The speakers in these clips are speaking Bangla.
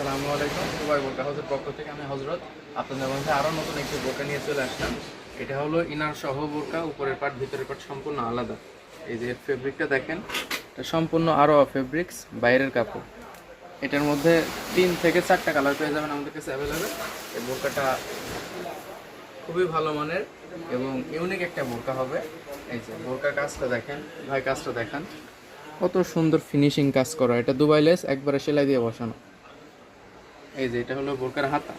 আসসালামু আলাইকুম। দুবাই বোরকা হাউসের পক্ষ থেকে আমি হজরত আপনাদের মধ্যে আরও নতুন একটি বোরকা নিয়ে চলে আসলাম। এটা হলো ইনার সহ বোরকা, উপরের পাট ভিতরের পাট সম্পূর্ণ আলাদা। এই যে ফেব্রিকটা দেখেন, এটা সম্পূর্ণ আরও ফেব্রিক্স, বাইরের কাপড়। এটার মধ্যে 3 থেকে 4টা কালার পেয়ে যাবেন আমাদের কাছে অ্যাভেলেবেল। এই বোরকাটা খুবই ভালো মানের এবং ইউনিক একটা বোরকা হবে। এই যে বোরকার কাজটা দেখেন, ভাই কাজটা দেখান, কত সুন্দর ফিনিশিং কাজ করা। এটা দুবাই লেস একবারে সেলাই দিয়ে বসানো। এই যে এটা হলো বোরকার হাতা,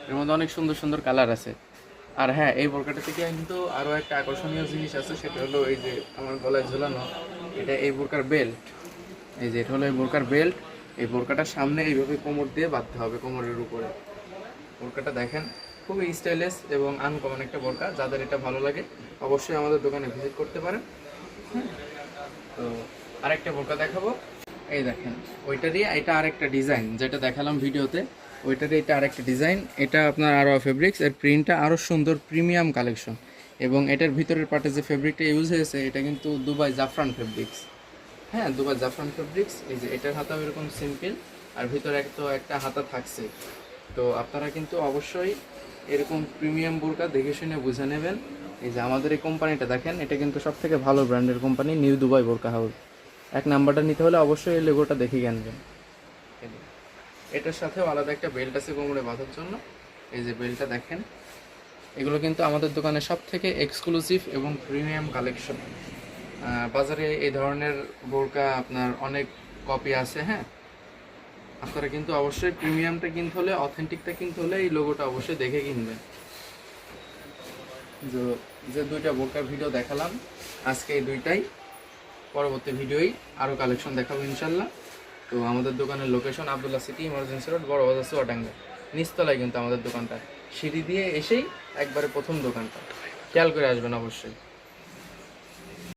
এর মধ্যে অনেক সুন্দর সুন্দর কালার আছে। আর হ্যাঁ, এই বোরকাটা থেকে কিন্তু আরও একটা আকর্ষণীয় জিনিস আছে, সেটা হলো এই যে আমার গলায় ঝোলানো এটা এই বোরকার বেল্ট। এই যে এটা হলো এই বোরকার বেল্ট। এই বোরকাটার সামনে এইভাবে কোমর দিয়ে বাঁধতে হবে, কোমরের উপরে। বোরকাটা দেখেন, খুবই স্টাইলিশ এবং আনকমন একটা বোরকা। যাদের এটা ভালো লাগে অবশ্যই আমাদের দোকানে ভিজিট করতে পারেন। তো আরেকটা বোরকা দেখাবো, এই দেখেন ওইটারই এটা আরেকটা ডিজাইন, যেটা দেখালাম ভিডিওতে ওইটারই এটা আরেকটা ডিজাইন। এটা আপনার আরও ফেব্রিক্স, এর প্রিন্টটা আরও সুন্দর, প্রিমিয়াম কালেকশন। এবং এটার ভিতরের পার্টে যে ফেব্রিকটা ইউজ হয়েছে এটা কিন্তু দুবাই জাফরান ফেব্রিক্স। হ্যাঁ, দুবাই জাফরান ফেব্রিক্স। এই যে এটার হাতাও এরকম সিম্পল, আর ভিতরে একটা হাতা থাকছে। তো আপনারা কিন্তু অবশ্যই এরকম প্রিমিয়াম বোরকা দেখে শুনে বুঝে নেবেন। এই যে আমাদের এই কোম্পানিটা দেখেন, এটা কিন্তু সব থেকে ভালো ব্র্যান্ডের কোম্পানি, নিউ দুবাই বোরকা হাউস। 1 নাম্বারটা নিতে হলে অবশ্যই এই লোগোটা দেখে আনবেন। এটার সাথেও আলাদা একটা বেল্ট আছে কোমরে বাঁধার জন্য। এই যে বেল্টটা দেখেন, এগুলো কিন্তু আমাদের দোকানে সব থেকে এক্সক্লুসিভ এবং প্রিমিয়াম কালেকশন। বাজারে এই ধরনের বোরকা আপনার অনেক কপি আছে। হ্যাঁ, আপনারা কিন্তু অবশ্যই প্রিমিয়ামটা কিনতে হলে, অথেন্টিকটা কিনতে হলে এই লোগোটা অবশ্যই দেখে কিনবেন। যে 2টা বোরকার ভিডিও দেখালাম আজকে, এই 2টাই। পরবর্তী ভিডিওই আরও কালেকশন দেখাবো ইনশাল্লাহ। তো আমাদের দোকানের location Abdullah city, emergency road, বড় বাজার, চুয়াডাঙ্গা। নিচতলায় কিন্তু আমাদের দোকানটা, সিঁড়ি দিয়ে এসেই একবারে প্রথম দোকানটা। খেয়াল করে আসবেন অবশ্যই।